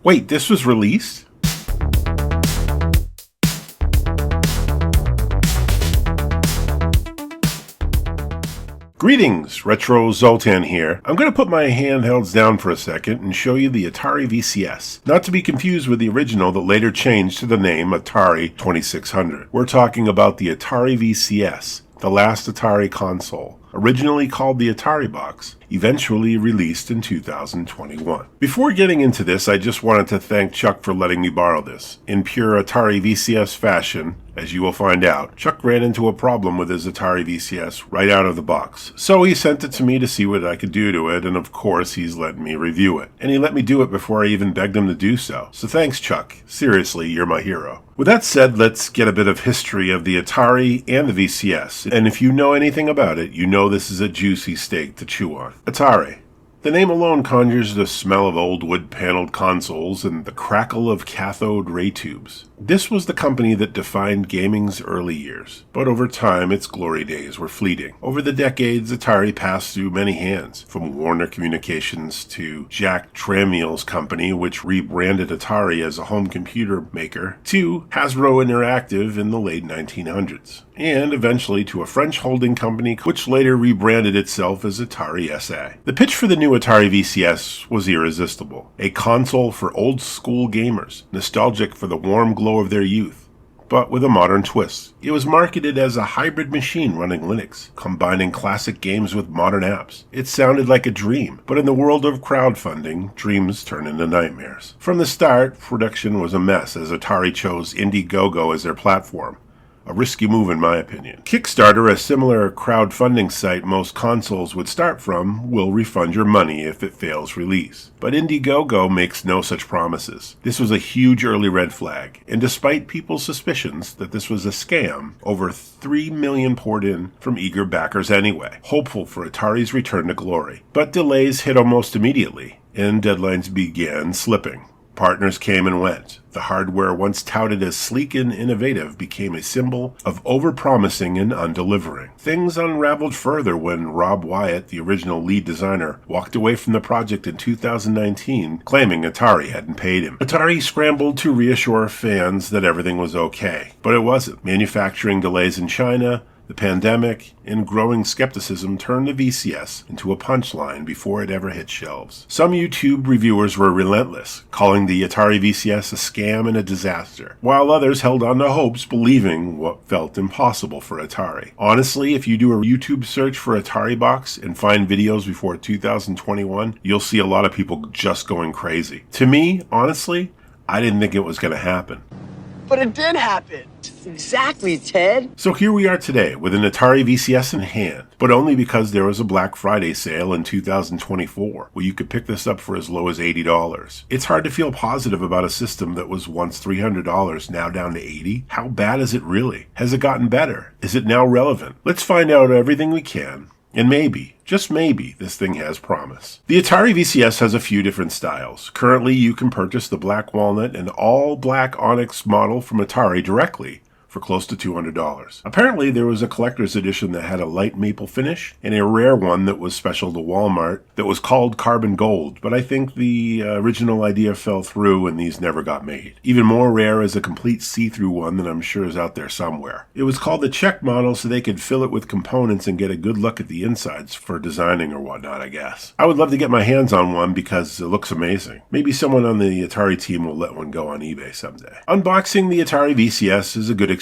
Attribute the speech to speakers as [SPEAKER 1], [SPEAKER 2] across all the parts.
[SPEAKER 1] Wait, this was released? Greetings, Retro Zoltan here. I'm going to put my handhelds down for a second and show you the Atari VCS. Not to be confused with the original that later changed to the name Atari 2600. We're talking about the Atari VCS, the last Atari console, originally called the Atari Box, eventually released in 2021. Before getting into this, I just wanted to thank Chuck for letting me borrow this. In pure Atari VCS fashion, as you will find out, Chuck ran into a problem with his Atari VCS right out of the box. So he sent it to me to see what I could do to it, and of course he's letting me review it. And he let me do it before I even begged him to do so. So thanks, Chuck. Seriously, you're my hero. With that said, let's get a bit of history of the Atari and the VCS. And if you know anything about it, you know this is a juicy steak to chew on. Atari. The name alone conjures the smell of old wood-paneled consoles and the crackle of cathode ray tubes. This was the company that defined gaming's early years, but over time its glory days were fleeting. Over the decades, Atari passed through many hands, from Warner Communications to Jack Tramiel's company, which rebranded Atari as a home computer maker, to Hasbro Interactive in the late 1900s. And eventually to a French holding company which later rebranded itself as Atari SA. The pitch for the new Atari VCS was irresistible. A console for old-school gamers, nostalgic for the warm glow of their youth, but with a modern twist. It was marketed as a hybrid machine running Linux, combining classic games with modern apps. It sounded like a dream, but in the world of crowdfunding, dreams turn into nightmares. From the start, production was a mess as Atari chose Indiegogo as their platform. A risky move in my opinion. Kickstarter, a similar crowdfunding site most consoles would start from, will refund your money if it fails release. But Indiegogo makes no such promises. This was a huge early red flag, and despite people's suspicions that this was a scam, over $3 million poured in from eager backers anyway, hopeful for Atari's return to glory. But delays hit almost immediately, and deadlines began slipping. Partners came and went. The hardware once touted as sleek and innovative became a symbol of overpromising and undelivering. Things unraveled further when Rob Wyatt, the original lead designer, walked away from the project in 2019, claiming Atari hadn't paid him. Atari scrambled to reassure fans that everything was okay, but it wasn't. Manufacturing delays in China, the pandemic, and growing skepticism turned the VCS into a punchline before it ever hit shelves. Some YouTube reviewers were relentless, calling the Atari VCS a scam and a disaster, while others held on to hopes, believing what felt impossible for Atari. Honestly, if you do a YouTube search for Atari Box and find videos before 2021, you'll see a lot of people just going crazy. To me, honestly, I didn't think it was going to happen.
[SPEAKER 2] But it did happen. Exactly, Ted.
[SPEAKER 1] So here we are today with an Atari VCS in hand, but only because there was a Black Friday sale in 2024 where you could pick this up for as low as $80. It's hard to feel positive about a system that was once $300, now down to $80. How bad is it really? Has it gotten better? Is it now relevant? Let's find out everything we can. And maybe, just maybe, this thing has promise. The Atari VCS has a few different styles. Currently, you can purchase the black walnut and all black onyx model from Atari directly for close to $200. Apparently, there was a collector's edition that had a light maple finish and a rare one that was special to Walmart that was called Carbon Gold, but I think the original idea fell through and these never got made. Even more rare is a complete see-through one that I'm sure is out there somewhere. It was called the check model so they could fill it with components and get a good look at the insides for designing or whatnot, I guess. I would love to get my hands on one because it looks amazing. Maybe someone on the Atari team will let one go on eBay someday. Unboxing the Atari VCS is a good experience.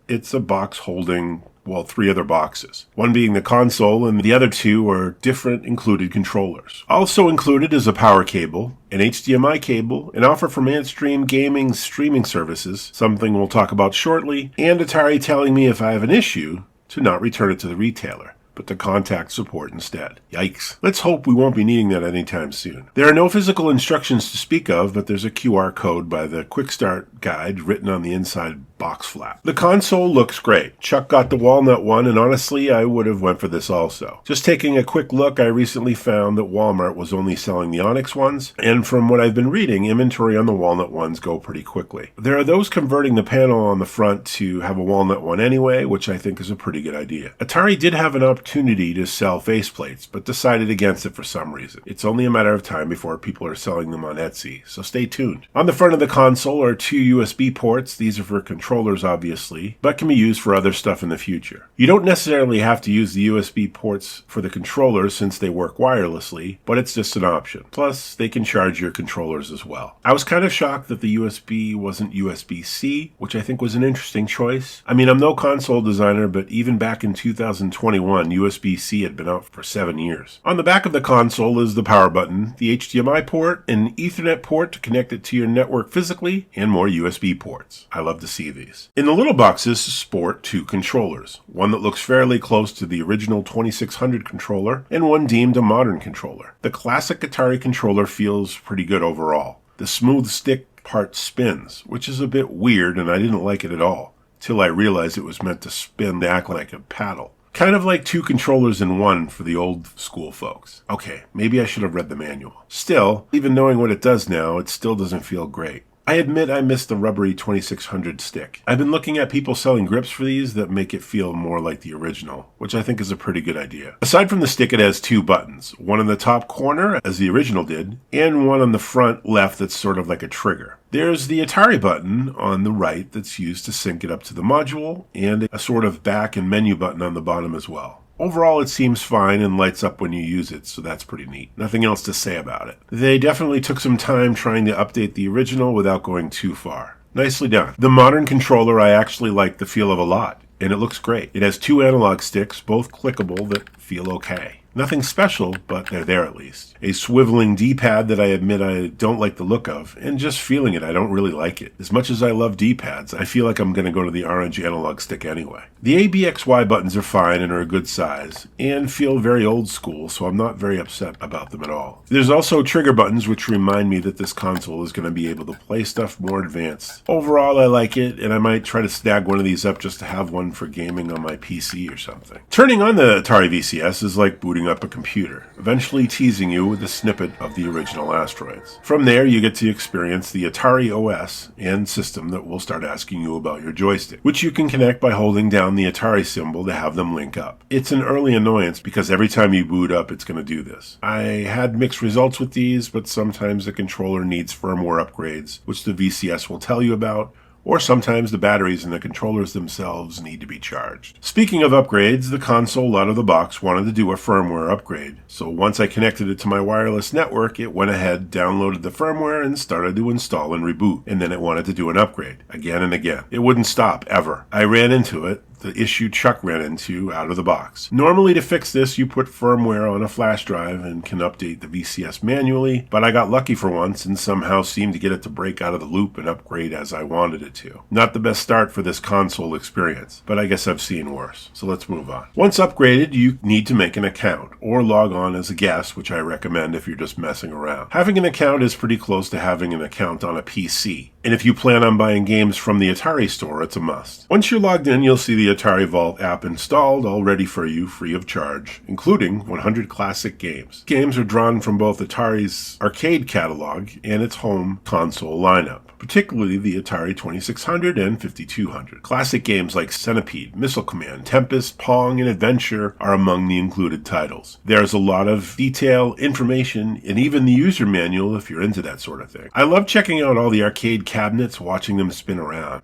[SPEAKER 1] It's a box holding, well, 3 other boxes. One being the console and the other 2 are different included controllers. Also included is a power cable, an HDMI cable, an offer from Antstream Gaming's streaming services, something we'll talk about shortly, and Atari telling me if I have an issue to not return it to the retailer, but to contact support instead. Yikes. Let's hope we won't be needing that anytime soon. There are no physical instructions to speak of, but there's a QR code by the Quick Start guide written on the inside box flap. The console looks great. Chuck got the walnut one, and honestly, I would have went for this also. Just taking a quick look, I recently found that Walmart was only selling the Onyx ones, and from what I've been reading, inventory on the walnut ones go pretty quickly. There are those converting the panel on the front to have a walnut one anyway, which I think is a pretty good idea. Atari did have an opportunity to sell faceplates, but decided against it for some reason. It's only a matter of time before people are selling them on Etsy, so stay tuned. On the front of the console are two USB ports. These are for controllers, obviously, but can be used for other stuff in the future. You don't necessarily have to use the USB ports for the controllers since they work wirelessly, but it's just an option. Plus, they can charge your controllers as well. I was kind of shocked that the USB wasn't USB-C, which I think was an interesting choice. I mean, I'm no console designer, but even back in 2021, USB-C had been out for 7 years. On the back of the console is the power button, the HDMI port, an Ethernet port to connect it to your network physically, and more USB ports. I love to see these. In the little boxes sport two controllers, one that looks fairly close to the original 2600 controller, and one deemed a modern controller. The classic Atari controller feels pretty good overall. The smooth stick part spins, which is a bit weird, and I didn't like it at all, till I realized it was meant to spin to act like a paddle. Kind of like two controllers in one for the old school folks. Okay, maybe I should have read the manual. Still, even knowing what it does now, it still doesn't feel great. I admit I miss the rubbery 2600 stick. I've been looking at people selling grips for these that make it feel more like the original, which I think is a pretty good idea. Aside from the stick, it has two buttons, one in the top corner, as the original did, and one on the front left that's sort of like a trigger. There's the Atari button on the right that's used to sync it up to the module, and a sort of back and menu button on the bottom as well. Overall, it seems fine and lights up when you use it, so that's pretty neat. Nothing else to say about it. They definitely took some time trying to update the original without going too far. Nicely done. The modern controller I actually like the feel of a lot, and it looks great. It has two analog sticks, both clickable, that feel okay. Nothing special, but they're there at least. A swiveling D-pad that I admit I don't like the look of, and just feeling it, I don't really like it. As much as I love D-pads, I feel like I'm going to go to the orange analog stick anyway. The ABXY buttons are fine and are a good size, and feel very old school, so I'm not very upset about them at all. There's also trigger buttons which remind me that this console is going to be able to play stuff more advanced. Overall, I like it, and I might try to snag one of these up just to have one for gaming on my PC or something. Turning on the Atari VCS is like booting up a computer, eventually teasing you with a snippet of the original Asteroids. From there, you get to experience the Atari OS and system that will start asking you about your joystick, which you can connect by holding down the Atari symbol to have them link up. It's an early annoyance because every time you boot up, it's going to do this. I had mixed results with these, but sometimes the controller needs firmware upgrades, which the VCS will tell you about, or sometimes the batteries in the controllers themselves need to be charged. Speaking of upgrades, the console out of the box wanted to do a firmware upgrade. So once I connected it to my wireless network, it went ahead, downloaded the firmware, and started to install and reboot. And then it wanted to do an upgrade, again and again. It wouldn't stop, ever. I ran into it. The issue Chuck ran into out of the box. Normally to fix this, you put firmware on a flash drive and can update the VCS manually, but I got lucky for once and somehow seemed to get it to break out of the loop and upgrade as I wanted it to. Not the best start for this console experience, but I guess I've seen worse. So let's move on. Once upgraded, you need to make an account or log on as a guest, which I recommend if you're just messing around. Having an account is pretty close to having an account on a PC. And if you plan on buying games from the Atari store, it's a must. Once you're logged in, you'll see the Atari Vault app installed, all ready for you, free of charge, including 100 classic games. Games are drawn from both Atari's arcade catalog and its home console lineup, particularly the Atari 2600 and 5200. Classic games like Centipede, Missile Command, Tempest, Pong, and Adventure are among the included titles. There's a lot of detail, information, and even the user manual if you're into that sort of thing. I love checking out all the arcade cabinets, watching them spin around.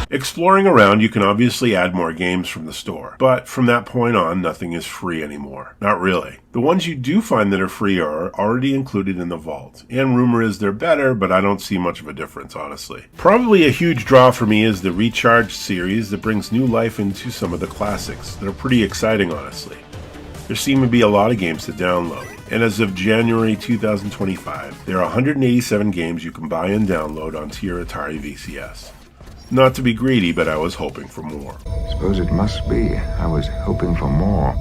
[SPEAKER 1] Exploring around, you can obviously add more games from the store, but from that point on, nothing is free anymore. Not really. The ones you do find that are free are already included in the vault, and rumor is they're better, but I don't see much of a difference, honestly. Probably a huge draw for me is the Recharge series that brings new life into some of the classics. They're pretty exciting, honestly. There seem to be a lot of games to download, and as of January 2025, there are 187 games you can buy and download onto your Atari VCS. Not to be greedy, but I was hoping for more.
[SPEAKER 3] Suppose it must be. I was hoping for more.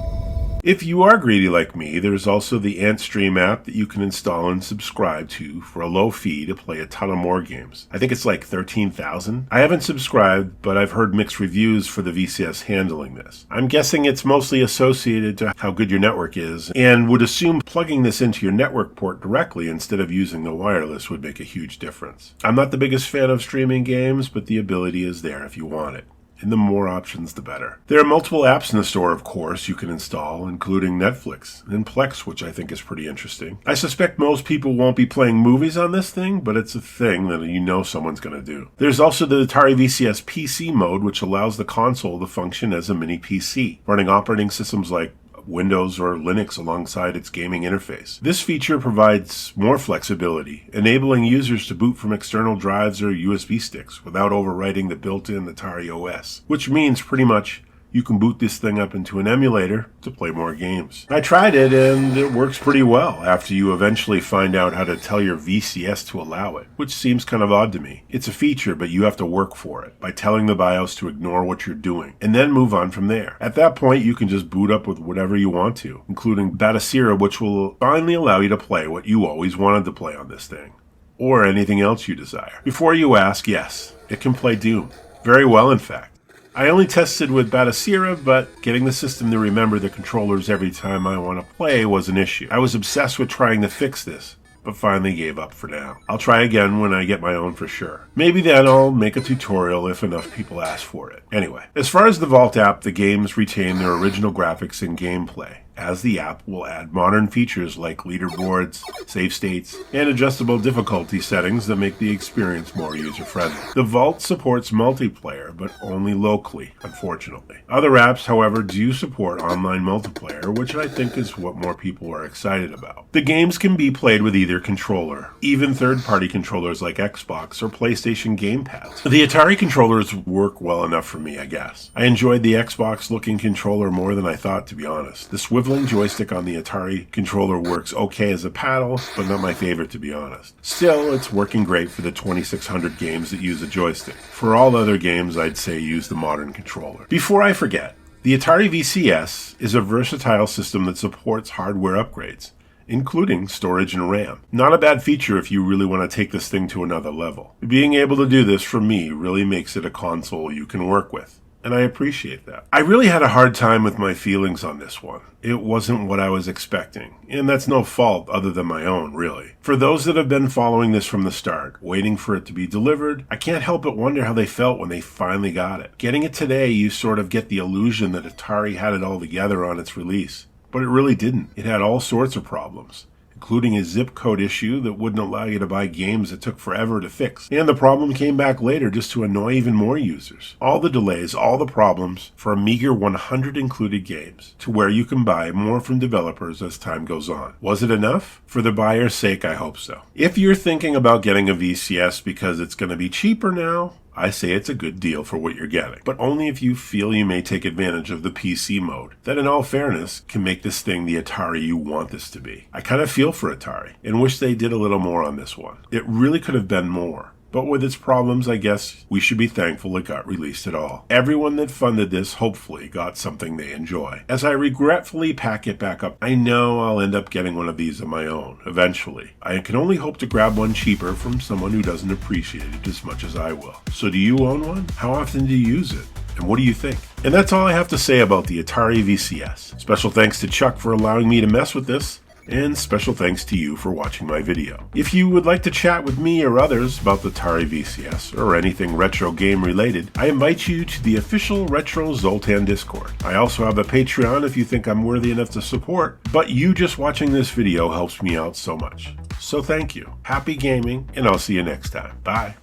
[SPEAKER 1] If you are greedy like me, there's also the AntStream app that you can install and subscribe to for a low fee to play a ton of more games. I think it's like 13,000. I haven't subscribed, but I've heard mixed reviews for the VCS handling this. I'm guessing it's mostly associated to how good your network is, and would assume plugging this into your network port directly instead of using the wireless would make a huge difference. I'm not the biggest fan of streaming games, but the ability is there if you want it. And the more options, the better. There are multiple apps in the store, of course, you can install, including Netflix and Plex, which I think is pretty interesting. I suspect most people won't be playing movies on this thing, but it's a thing that you know someone's going to do. There's also the Atari VCS PC mode, which allows the console to function as a mini PC, running operating systems like Windows or Linux alongside its gaming interface. This feature provides more flexibility, enabling users to boot from external drives or USB sticks without overwriting the built-in Atari OS, which means pretty much you can boot this thing up into an emulator to play more games. I tried it and it works pretty well after you eventually find out how to tell your VCS to allow it, which seems kind of odd to me. It's a feature, but you have to work for it by telling the BIOS to ignore what you're doing and then move on from there. At that point, you can just boot up with whatever you want to, including Batacira, which will finally allow you to play what you always wanted to play on this thing, or anything else you desire. Before you ask, yes, it can play Doom. Very well, in fact. I only tested with Batacira, but getting the system to remember the controllers every time I want to play was an issue. I was obsessed with trying to fix this, but finally gave up for now. I'll try again when I get my own for sure. Maybe then I'll make a tutorial if enough people ask for it. Anyway, as far as the Vault app, the games retain their original graphics and gameplay, as the app will add modern features like leaderboards, save states, and adjustable difficulty settings that make the experience more user-friendly. The Vault supports multiplayer, but only locally, unfortunately. Other apps, however, do support online multiplayer, which I think is what more people are excited about. The games can be played with either controller, even third-party controllers like Xbox or PlayStation gamepads. The Atari controllers work well enough for me, I guess. I enjoyed the Xbox-looking controller more than I thought, to be honest. The swiveling joystick on the Atari controller works okay as a paddle, but not my favorite, to be honest. Still, it's working great for the 2600 games that use a joystick. For all other games, I'd say use the modern controller. Before I forget, the Atari VCS is a versatile system that supports hardware upgrades, including storage and RAM. Not a bad feature if you really want to take this thing to another level. Being able to do this, for me, really makes it a console you can work with, and I appreciate that. I really had a hard time with my feelings on this one. It wasn't what I was expecting, and that's no fault other than my own, really. For those that have been following this from the start, waiting for it to be delivered, I can't help but wonder how they felt when they finally got it. Getting it today, you sort of get the illusion that Atari had it all together on its release, but it really didn't. It had all sorts of problems, including a zip code issue that wouldn't allow you to buy games that took forever to fix. And the problem came back later just to annoy even more users. All the delays, all the problems, for a meager 100 included games, to where you can buy more from developers as time goes on. Was it enough? For the buyer's sake, I hope so. If you're thinking about getting a VCS because it's going to be cheaper now, I say it's a good deal for what you're getting, but only if you feel you may take advantage of the PC mode, that in all fairness can make this thing the Atari you want this to be. I kind of feel for Atari and wish they did a little more on this one. It really could have been more. But with its problems, I guess we should be thankful it got released at all. Everyone that funded this hopefully got something they enjoy. As I regretfully pack it back up, I know I'll end up getting one of these of my own, eventually. I can only hope to grab one cheaper from someone who doesn't appreciate it as much as I will. So do you own one? How often do you use it? And what do you think? And that's all I have to say about the Atari VCS. Special thanks to Chuck for allowing me to mess with this. And special thanks to you for watching my video. If you would like to chat with me or others about the Atari VCS or anything retro game related, I invite you to the official Retro Zoltan Discord. I also have a Patreon if you think I'm worthy enough to support, but you just watching this video helps me out so much. So thank you. Happy gaming, and I'll see you next time. Bye.